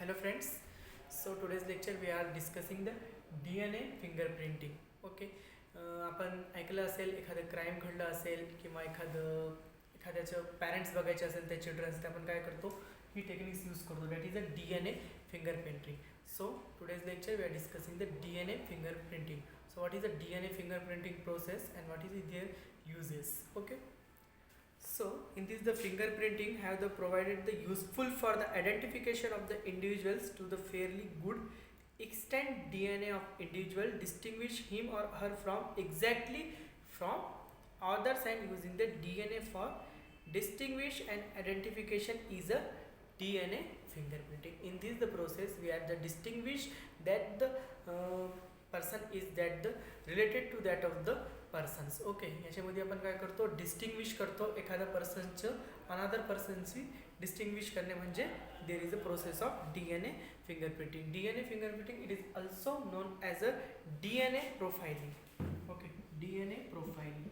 Hello friends. So today's lecture we are discussing the DNA fingerprinting. Okay आपण ऐकलं असेल एखादं क्राईम घडलं असेल किंवा एखाद्याचं पॅरेंट्स बघायचे असेल त्या चिल्ड्रन्स ते आपण काय करतो ही टेक्निक्स यूज करतो that is a DNA fingerprinting. So today's lecture we are discussing the DNA fingerprinting. So what is the DNA fingerprinting process and what is their uses? Okay. So in this the fingerprinting have the provided the useful for the identification of the individuals to the fairly good extent DNA of individual distinguish him or her from exactly from others and using the DNA for distinguish and identification is a DNA fingerprinting. In this the process we have the distinguish that the person is that the related to that of the persons. Okay, याच्यामध्ये आपण काय करतो distinguish करतो एखाद्या पर्सनचं अनादर पर्सनशी distinguish करणे म्हणजे there is a process of DNA fingerprinting. DNA fingerprinting it is also known as a DNA profiling. Okay, DNA profiling,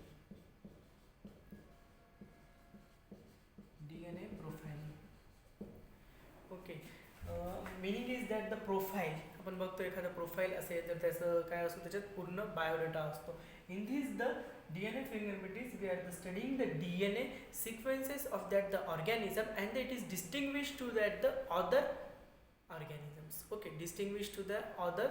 DNA profiling. Okay, meaning is that the profile आपण बघतो एखादा प्रोफाईल असेल तर त्याचं काय असतो त्याच्यात पूर्ण बायोडेटा असतो. In this the DNA fingerprinting we are studying the DNA sequences of that the organism and it is distinguished to that the other organisms. Okay, distinguished to the other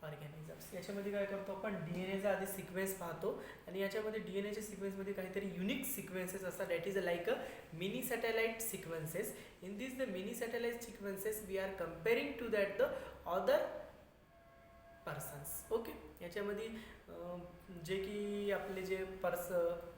organisms. याच्यामध्ये काय करतो आपण DNAचा आधी sequence पाहतो आणि याच्यामध्ये DNAच्या सिक्वेन्समध्ये काहीतरी युनिक सिक्वेन्सेस असतात that is like a mini satellite sequences. In this the mini satellite sequences we are comparing to that the other persons. Okay, याच्यामध्ये जे की आपले जे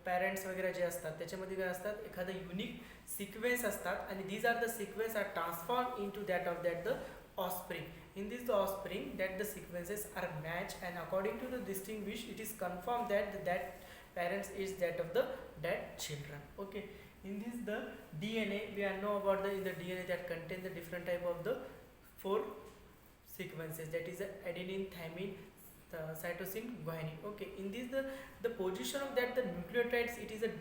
पॅरेंट्स वगैरे जे असतात त्याच्यामध्ये काय असतात एखादं युनिक सिक्वेन्स असतात आणि these are the sequence are transform into that of that the offspring. In this the offspring that the sequences are matched and according to the distinguish it is confirmed that parents is that of the that children. Okay, in this the DNA we are know about the in the DNA that contain the different type of the four sequences that is the adenine, thymine, cytosine, guanine. Okay, in this the position of that the nucleotides it is a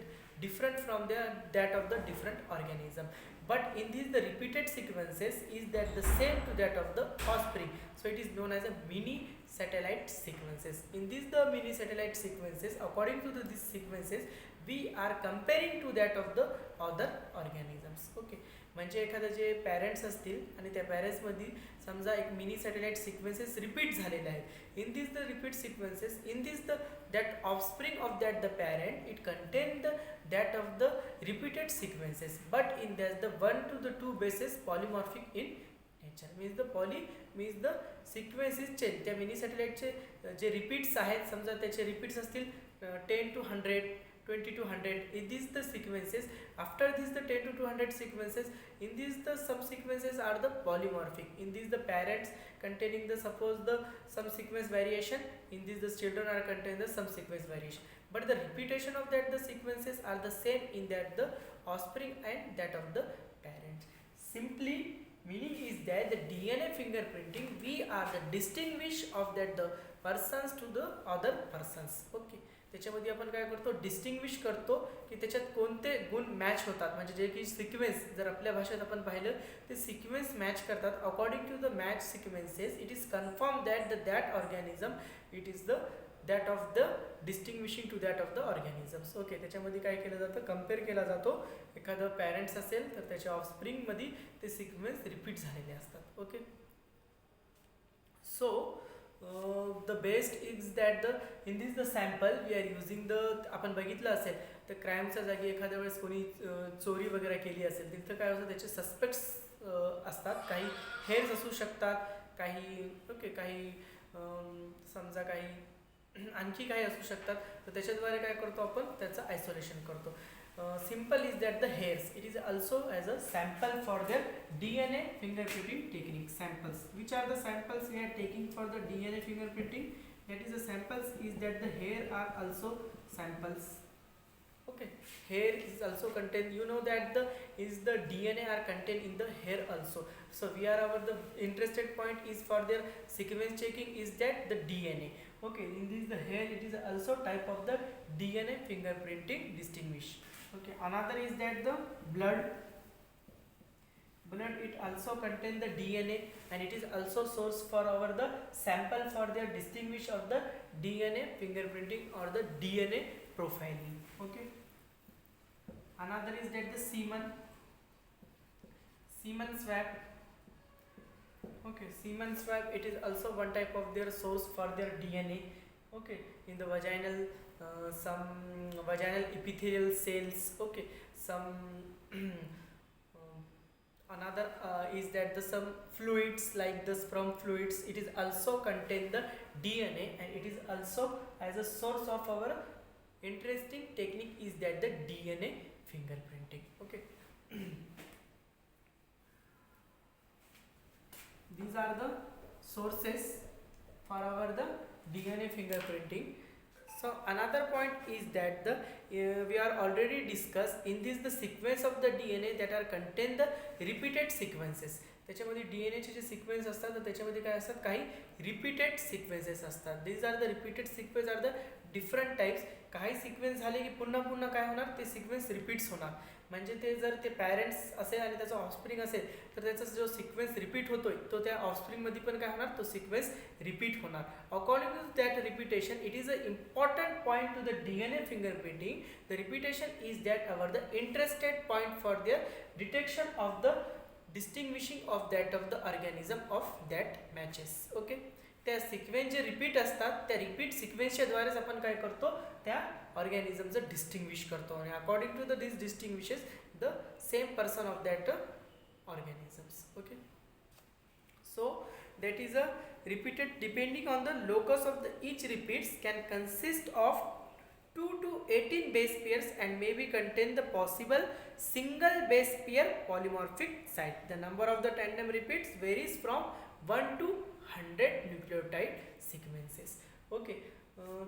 different from that of the different organism, but in this the repeated sequences is that the same to that of the offspring, so it is known as a mini satellite sequences. In this the mini satellite sequences according to these sequences we are comparing to that of the other organisms. Okay, म्हणजे एखादं जे parents असतील आणि त्या पॅरेंट्समध्ये समजा एक mini satellite sequences repeat झालेले आहेत. इन this the repeat sequences in this the that offspring of that the parent it contain the that of the repeated sequences but in that the 1 to the 2 bases polymorphic in nature. means the poly means the sequence is change. त्या mini सॅटेलाइटचे जे repeats आहेत समजा त्याचे repeats असतील 10 to 100, 20 to 100. In these the sequences after this the 10 to 200 sequences in these the some sequences are the polymorphic. In these the parents containing the suppose the some sequence variation, in these the children are containing the some sequence variation, but the repetition of that the sequences are the same in that the offspring and that of the parents. Simply meaning is that the DNA fingerprinting we are the distinguish of that the persons to the other persons. Okay, त्याच्यामध्ये आपण काय करतो distinguish करतो की त्याच्यात कोणते गुण match होतात म्हणजे जे की सिक्वेन्स जर आपल्या भाषेत आपण पाहिलं ते सिक्वेन्स मॅच करतात. According to the match sequences it is confirm that organism it is the that of the distinguishing to that of the organisms. Okay, त्याच्यामध्ये काय केलं जातं कम्पेअर केला जातो एखादं पॅरेंट्स असेल तर त्याच्या ऑफस्प्रिंगमध्ये ते सिक्वेन्स रिपीट झालेले असतात. Okay, so the best is that the in this the sample we are using the आपण बघितलं असेल तर क्राईमच्या जागी एखाद्या वेळेस कोणी चोरी वगैरे केली असेल तिथं काय होतं त्याचे सस्पेक्ट्स असतात. काही हेअर्स असू शकतात, काही ओके काही समजा काही आणखी काही असू शकतात तर त्याच्याद्वारे काय करतो आपण त्याचं आयसोलेशन करतो. Simple is that the hairs it is also as a sample for their DNA fingerprinting technique. Samples, which are the samples we are taking for the DNA fingerprinting, that is the samples is that the hair are also samples. Okay, hair is also contained, you know that the is the DNA are contained in the hair also. So we are our the interested point is for their sequence checking is that the DNA. Okay, in this the hair it is also type of the DNA fingerprinting distinguish. Okay, another is that the blood blood it also contain the DNA, and it is also source for our the sample for their distinguish of the DNA fingerprinting or the DNA profiling. Okay, another is that the semen swab. Okay, semen swab, it is also one type of their source for their DNA. Okay, in the vaginal some vaginal epithelial cells. Okay, some another is that the some fluids like the sperm fluids, it is also contain the DNA, and it is also as a source of our interesting technique is that the DNA fingerprinting. Okay. These are the sources for our the DNA fingerprinting. So another point is that the we are already discussed in this the sequence of the DNA that are contain the repeated sequences. त्याच्यामध्ये DNA चे जे sequence असतात तर त्याच्यामध्ये काय असतात, काही repeated sequences असतात. These are the repeated sequence are the different types. काही सिक्वेन्स झाले की पुन्हा पुन्हा काय होणार, ते सिक्वेन्स रिपीट्स होणार. म्हणजे ते जर ते पॅरेंट्स असेल आणि त्याचा ऑफस्प्रिंग असेल तर त्याचा जो सिक्वेन्स रिपीट होतोय तो त्या ऑफस्प्रिंगमध्ये पण काय होणार, तो सिक्वेन्स रिपीट होणार. According to that repetition it is a important point to the DNA fingerprinting. The repetition is that our the interested point for their detection of the distinguishing of that of the organism of that matches. Okay, त्या sequence जे repeat असतात त्या repeat सिक्वेन्सच्या द्वारेच आपण काय करतो, त्या ऑर्गॅनिझमचं distinguish करतो, आणि according to the this distinguishes the same person of that organisms. Okay, so that is a repeated depending on the locus of the each repeats can consist of 2 to 18 base pairs and may be contain the possible single base pair polymorphic site. The number of the tandem repeats varies from 1 to 100 nucleotide sequences. Okay,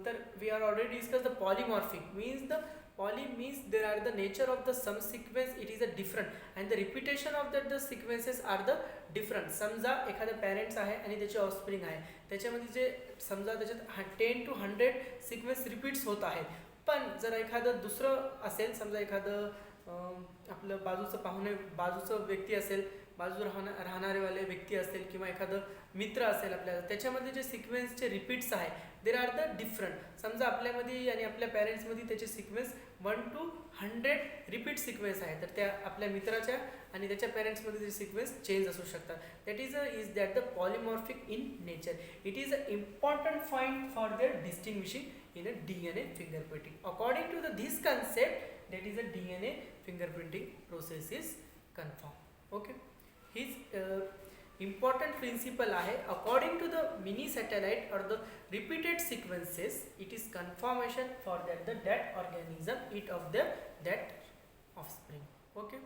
तर we are already discussed the polymorphic means the poly means there are the nature of the some sequence it is a different and the repetition of that the sequences are the different. समजा एखादा parents आहे आणि त्याचे offspring आहे, त्याच्यामध्ये जे समजा त्याच्यात 10 to 100 sequence repeats होत आहेत. पण जर एखादं दुसरं असेल, समजा एखादं आपलं बाजूचं पाहुणे बाजूचं व्यक्ती असेल, बाजू राहणारेवाले व्यक्ती असेल किंवा एखादं मित्र असेल आपल्याला, त्याच्यामध्ये जे सिक्वेन्सचे रिपीट्स आहे देर आर द डिफरंट. समजा आपल्यामध्ये आणि आपल्या पॅरेंट्समध्ये त्याचे सिक्वेन्स 1 to 100 रिपीट सिक्वेन्स आहे, तर त्या आपल्या मित्राच्या आणि त्याच्या पॅरेंट्समध्ये जे सिक्वेन्स चेंज असू शकतात. That is that the polymorphic in nature. It is a important point for their distinguishing in a DNA fingerprinting. According to this concept, that is a DNA fingerprinting process is confirmed. Okay, his important principle आहे, according to the mini satellite or the repeated sequences it is confirmation for that organism it of that offspring. Okay,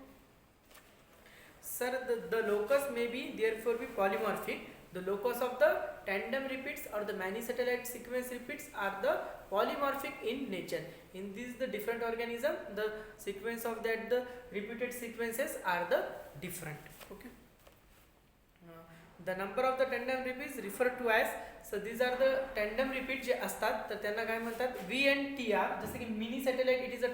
sir, the locus may be therefore be polymorphic. The locus of the tandem repeats or the many satellite sequence repeats are the polymorphic in nature. In these the different organism, the sequence of that the repeated sequences are the different. Okay, the number of the tandem repeats referred to as, so these are the tandem repeat जे असतात तर त्यांना काय म्हणतात VNTR. जसे की mini satellite it is a